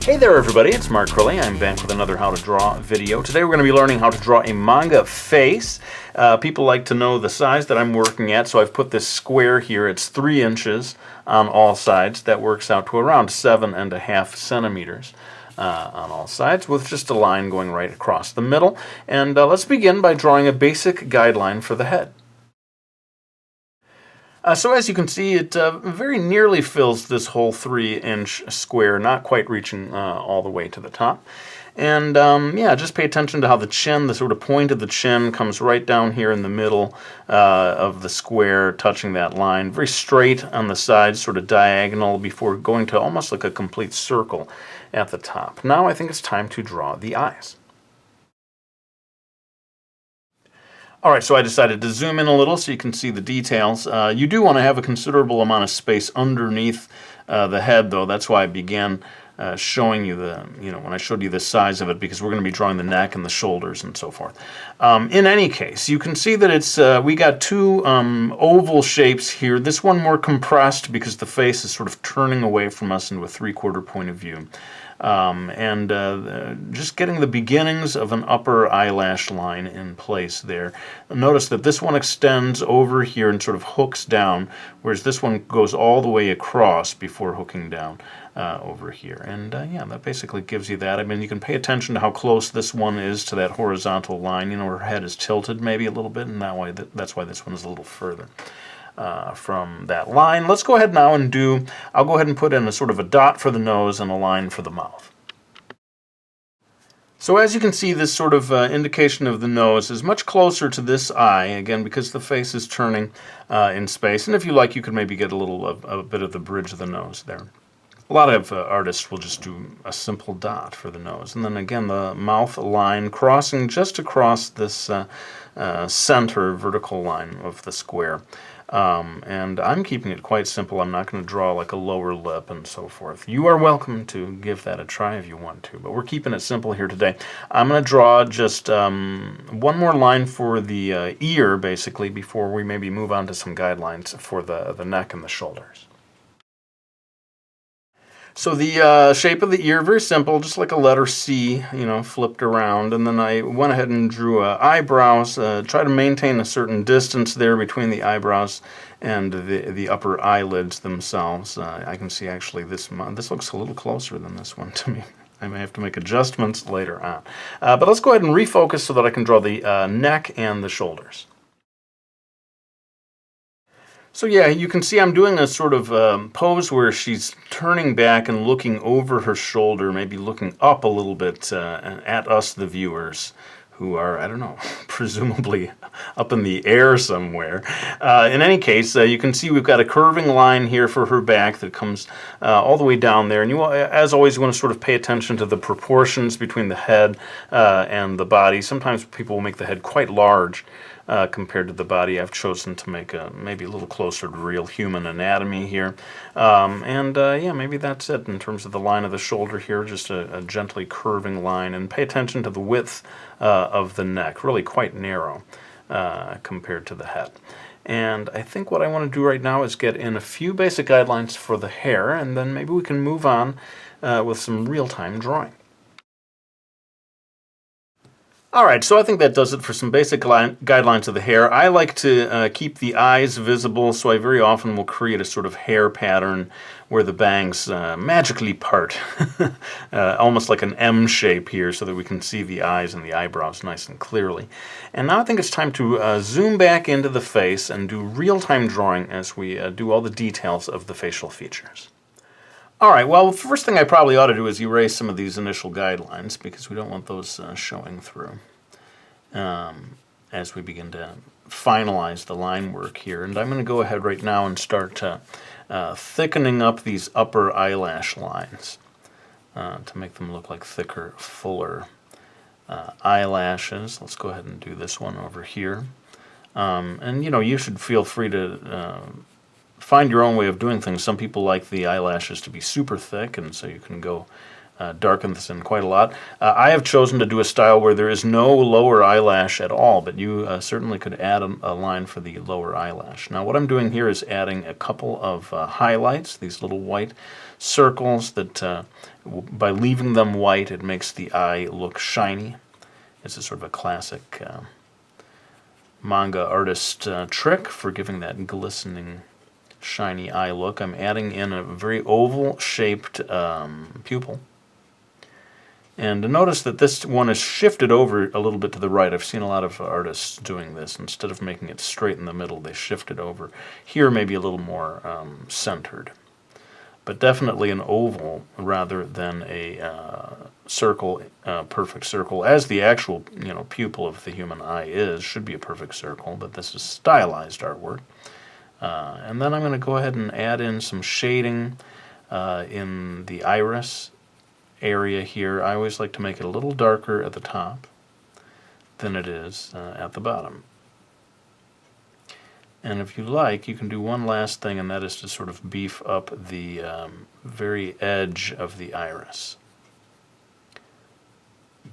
Hey there everybody, it's markcrilley. I'm back with another how to draw video. Today we're going to be learning how to draw a manga face. People like to know the size that I'm working at, so I've put this square here. It's 3 inches on all sides. That works out to around 7.5 centimeters on all sides, with just a line going right across the middle. And let's begin by drawing a basic guideline for the head. So as you can see, it very nearly fills this whole 3-inch square, not quite reaching all the way to the top. And yeah, just pay attention to how the chin, the sort of point of the chin, comes right down here in the middle of the square, touching that line. Very straight on the sides, sort of diagonal, before going to almost like a complete circle at the top. Now I think it's time to draw the eyes. Alright, so I decided to zoom in a little so you can see the details. You do want to have a considerable amount of space underneath the head, though. That's why I began showing you when I showed you the size of it, because we're going to be drawing the neck and the shoulders and so forth. In any case, you can see that it's we got two oval shapes here. This one more compressed because the face is sort of turning away from us into a 3/4 point of view. Just getting the beginnings of an upper eyelash line in place there. Notice that this one extends over here and sort of hooks down, whereas this one goes all the way across before hooking down over here. And yeah, that basically gives you that. I mean, you can pay attention to how close this one is to that horizontal line. You know, her head is tilted maybe a little bit, and that's why this one is a little further from that line. Let's go ahead now and I'll go ahead and put in a sort of a dot for the nose and a line for the mouth. So as you can see, this sort of indication of the nose is much closer to this eye, again, because the face is turning in space. And if you like, you could maybe get a bit of the bridge of the nose there. A lot of artists will just do a simple dot for the nose. And then again, the mouth line crossing just across this center vertical line of the square. And I'm keeping it quite simple. I'm not going to draw like a lower lip and so forth. You are welcome to give that a try if you want to, but we're keeping it simple here today. I'm going to draw just one more line for the ear, basically, before we maybe move on to some guidelines for the neck and the shoulders. So the shape of the ear, very simple, just like a letter C, flipped around. And then I went ahead and drew eyebrows, try to maintain a certain distance there between the eyebrows and the upper eyelids themselves. I can see actually this looks a little closer than this one to me. I may have to make adjustments later on. But let's go ahead and refocus so that I can draw the neck and the shoulders. So yeah, you can see I'm doing a sort of pose where she's turning back and looking over her shoulder, maybe looking up a little bit at us, the viewers, who are, I don't know, presumably up in the air somewhere. In any case, you can see we've got a curving line here for her back that comes all the way down there. And as always, you want to sort of pay attention to the proportions between the head and the body. Sometimes people will make the head quite large compared to the body. I've chosen to make maybe a little closer to real human anatomy here. Yeah, maybe that's it in terms of the line of the shoulder here, just a gently curving line. And pay attention to the width of the neck, really quite narrow compared to the head. And I think what I want to do right now is get in a few basic guidelines for the hair, and then maybe we can move on with some real-time drawing. Alright, so I think that does it for some basic guidelines of the hair. I like to keep the eyes visible, so I very often will create a sort of hair pattern where the bangs magically part, almost like an M shape here, so that we can see the eyes and the eyebrows nice and clearly. And now I think it's time to zoom back into the face and do real-time drawing as we do all the details of the facial features. Alright, well, the first thing I probably ought to do is erase some of these initial guidelines, because we don't want those showing through as we begin to finalize the line work here. And I'm going to go ahead right now and start thickening up these upper eyelash lines to make them look like thicker, fuller eyelashes. Let's go ahead and do this one over here. And you should feel free to find your own way of doing things. Some people like the eyelashes to be super thick, and so you can go darken this in quite a lot. I have chosen to do a style where there is no lower eyelash at all, but you certainly could add a line for the lower eyelash. Now what I'm doing here is adding a couple of highlights, these little white circles that by leaving them white it makes the eye look shiny. It's a sort of a classic manga artist trick for giving that glistening shiny eye look. I'm adding in a very oval shaped pupil. And notice that this one is shifted over a little bit to the right. I've seen a lot of artists doing this. Instead of making it straight in the middle, they shift it over. Here, maybe a little more centered. But definitely an oval rather than a circle, perfect circle, as the actual pupil of the human eye is. Should be a perfect circle, but this is stylized artwork. And then I'm going to go ahead and add in some shading in the iris area here. I always like to make it a little darker at the top than it is at the bottom. And if you like, you can do one last thing, and that is to sort of beef up the very edge of the iris.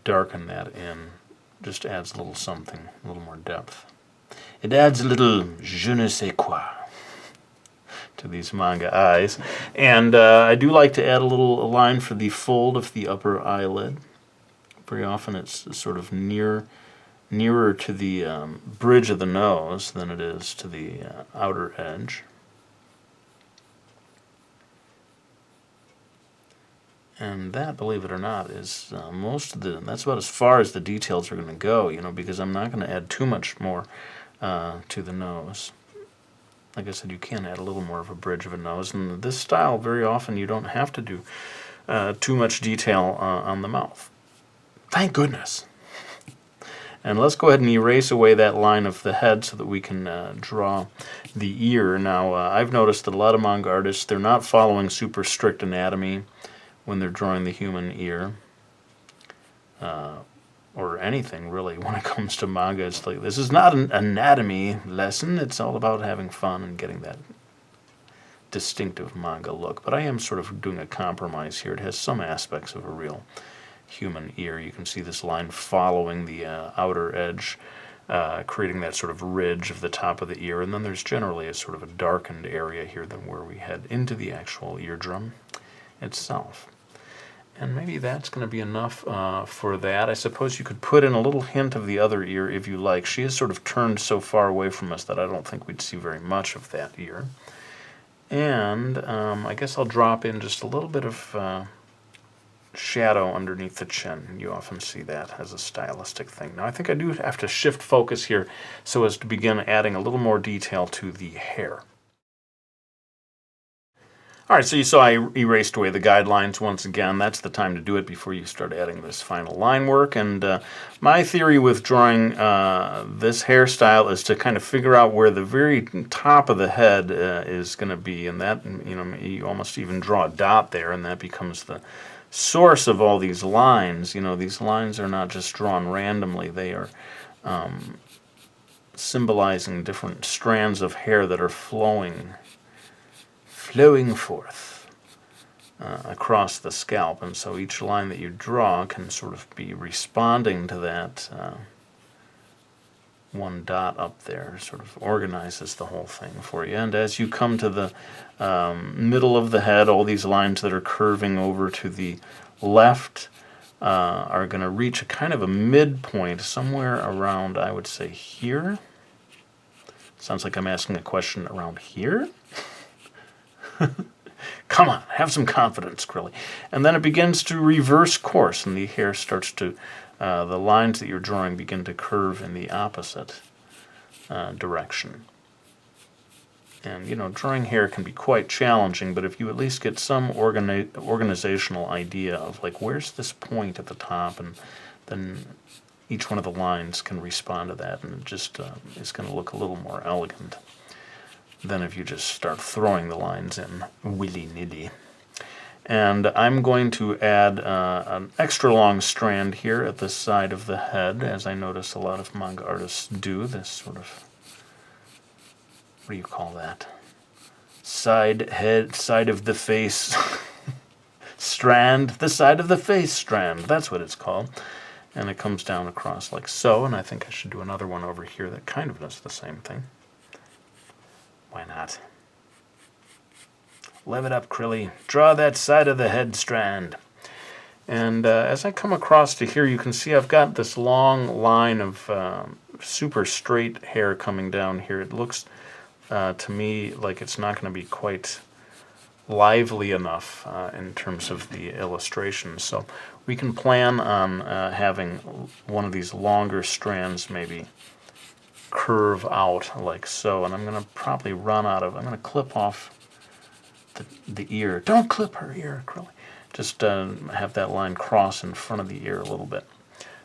Darken that in. Just adds a little something, a little more depth. It adds a little je ne sais quoi to these manga eyes. And I do like to add a little line for the fold of the upper eyelid. Very often it's sort of nearer to the bridge of the nose than it is to the outer edge. And that, believe it or not, is that's about as far as the details are going to go, because I'm not going to add too much more to the nose. Like I said, you can add a little more of a bridge of a nose, and this style, very often you don't have to do too much detail on the mouth. Thank goodness. And let's go ahead and erase away that line of the head so that we can draw the ear. Now, I've noticed that a lot of manga artists, they're not following super strict anatomy when they're drawing the human ear. Or anything really when it comes to manga. It's like, this is not an anatomy lesson. It's all about having fun and getting that distinctive manga look. But I am sort of doing a compromise here. It has some aspects of a real human ear. You can see this line following the outer edge, creating that sort of ridge of the top of the ear. And then there's generally a sort of a darkened area here than where we head into the actual eardrum itself. And maybe that's going to be enough for that. I suppose you could put in a little hint of the other ear if you like. She is sort of turned so far away from us that I don't think we'd see very much of that ear. And I guess I'll drop in just a little bit of shadow underneath the chin. You often see that as a stylistic thing. Now I think I do have to shift focus here so as to begin adding a little more detail to the hair. All right, so you saw I erased away the guidelines once again. That's the time to do it before you start adding this final line work. And my theory with drawing this hairstyle is to kind of figure out where the very top of the head is going to be, and that, you almost even draw a dot there, and that becomes the source of all these lines. These lines are not just drawn randomly. They are symbolizing different strands of hair that are flowing forth across the scalp, and so each line that you draw can sort of be responding to that one dot up there. Sort of organizes the whole thing for you. And as you come to the middle of the head, all these lines that are curving over to the left are going to reach a kind of a midpoint somewhere around, I would say, here. Sounds like I'm asking a question around here. Come on, have some confidence, Crilly. And then it begins to reverse course, and the hair starts to, the lines that you're drawing begin to curve in the opposite direction. And, drawing hair can be quite challenging, but if you at least get some organizational idea of, like, where's this point at the top, and then each one of the lines can respond to that, and it just is going to look a little more elegant than if you just start throwing the lines in willy-nilly. And I'm going to add an extra long strand here at the side of the head, as I notice a lot of manga artists do, this sort of, what do you call that? Side of the face strand, the side of the face strand. That's what it's called. And it comes down across like so, and I think I should do another one over here that kind of does the same thing. Why not? Lev it up, Crilly. Draw that side of the head strand. And as I come across to here, you can see I've got this long line of super straight hair coming down here. It looks to me like it's not going to be quite lively enough in terms of the illustration. So we can plan on having one of these longer strands maybe curve out like so. And I'm going to probably run out of, I'm going to clip off the ear. Don't clip her ear, Crilly. Just have that line cross in front of the ear a little bit.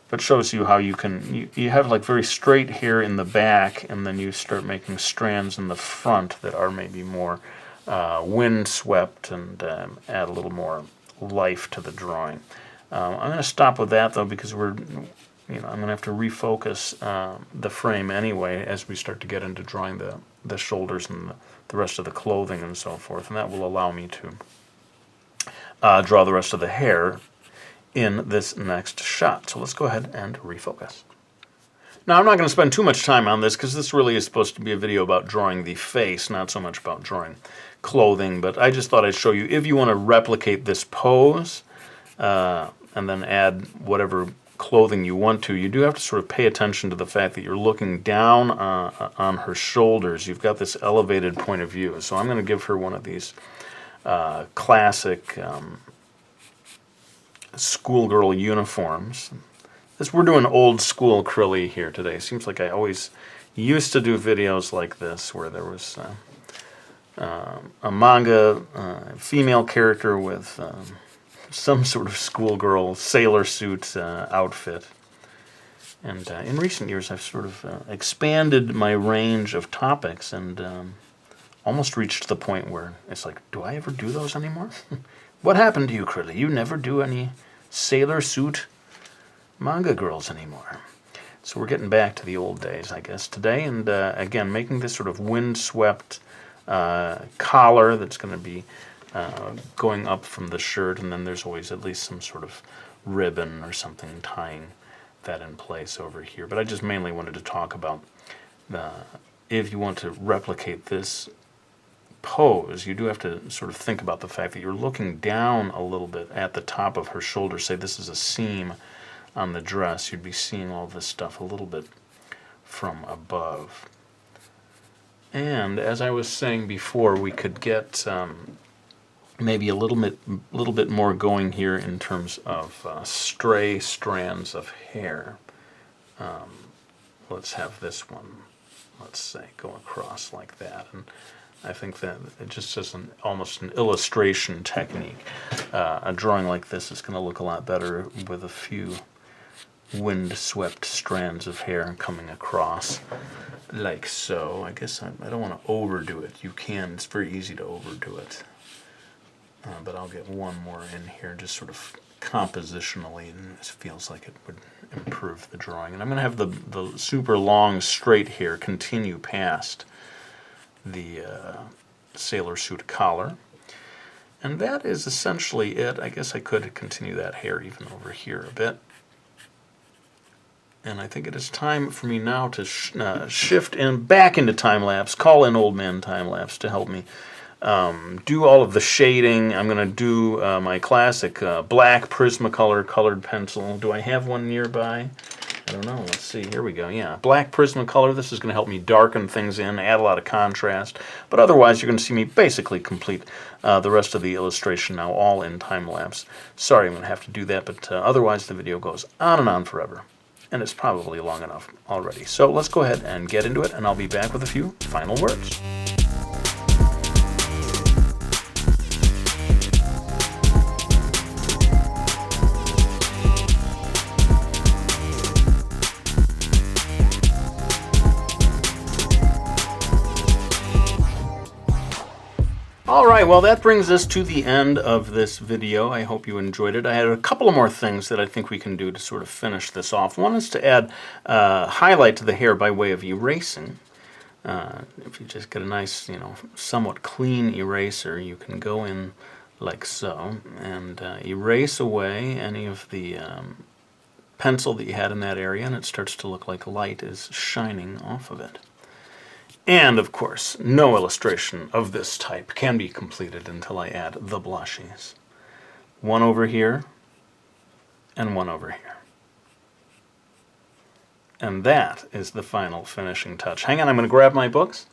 But shows you how you can, you have like very straight hair in the back, and then you start making strands in the front that are maybe more wind-swept and add a little more life to the drawing. I'm going to stop with that though, because I'm going to have to refocus the frame anyway as we start to get into drawing the shoulders and the rest of the clothing and so forth, and that will allow me to draw the rest of the hair in this next shot. So let's go ahead and refocus. Now I'm not going to spend too much time on this because this really is supposed to be a video about drawing the face, not so much about drawing clothing, but I just thought I'd show you if you want to replicate this pose and then add whatever clothing you want to, you do have to sort of pay attention to the fact that you're looking down on her shoulders. You've got this elevated point of view. So I'm going to give her one of these classic schoolgirl uniforms. We're doing old school Crilly here today. Seems like I always used to do videos like this where there was a manga female character with some sort of schoolgirl sailor suit outfit. And in recent years I've sort of expanded my range of topics and almost reached the point where it's like, do I ever do those anymore? What happened to you, Crilly? You never do any sailor suit manga girls anymore. So we're getting back to the old days, I guess, today. And again, making this sort of wind-swept collar that's going to be going up from the shirt, and then there's always at least some sort of ribbon or something tying that in place over here. But I just mainly wanted to talk about if you want to replicate this pose, you do have to sort of think about the fact that you're looking down a little bit at the top of her shoulder. Say this is a seam on the dress, you'd be seeing all this stuff a little bit from above. And as I was saying before, we could get maybe a little bit more going here in terms of stray strands of hair. Let's have this one, let's say, go across like that. And I think that it just is almost an illustration technique. A drawing like this is going to look a lot better with a few wind-swept strands of hair coming across like so. I guess I don't want to overdo it. You can, it's very easy to overdo it. But I'll get one more in here just sort of compositionally, and it feels like it would improve the drawing. And I'm going to have the super long straight hair continue past the sailor suit collar. And that is essentially it. I guess I could continue that hair even over here a bit. And I think it is time for me now to shift back into time-lapse, call in old man time-lapse to help me do all of the shading. I'm going to do my classic black Prismacolor colored pencil. Do I have one nearby? I don't know. Let's see. Here we go. Yeah, black Prismacolor. This is going to help me darken things in, add a lot of contrast. But otherwise, you're going to see me basically complete the rest of the illustration now, all in time-lapse. Sorry, I'm going to have to do that, but otherwise the video goes on and on forever. And it's probably long enough already. So let's go ahead and get into it, and I'll be back with a few final words. Alright, well that brings us to the end of this video. I hope you enjoyed it. I had a couple of more things that I think we can do to sort of finish this off. One is to add highlight to the hair by way of erasing. If you just get a nice, somewhat clean eraser, you can go in like so, and erase away any of the pencil that you had in that area, and it starts to look like light is shining off of it. And, of course, no illustration of this type can be completed until I add the blushies. One over here, and one over here. And that is the final finishing touch. Hang on, I'm going to grab my books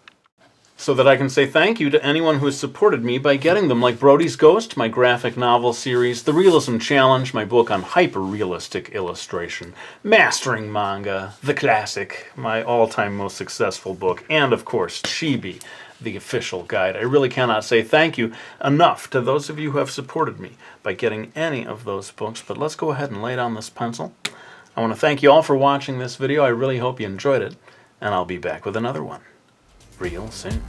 so that I can say thank you to anyone who has supported me by getting them, like Brody's Ghost, my graphic novel series, The Realism Challenge, my book on hyper-realistic illustration, Mastering Manga, the classic, my all-time most successful book, and, of course, Chibi, the official guide. I really cannot say thank you enough to those of you who have supported me by getting any of those books, but let's go ahead and lay down this pencil. I want to thank you all for watching this video. I really hope you enjoyed it, and I'll be back with another one real soon.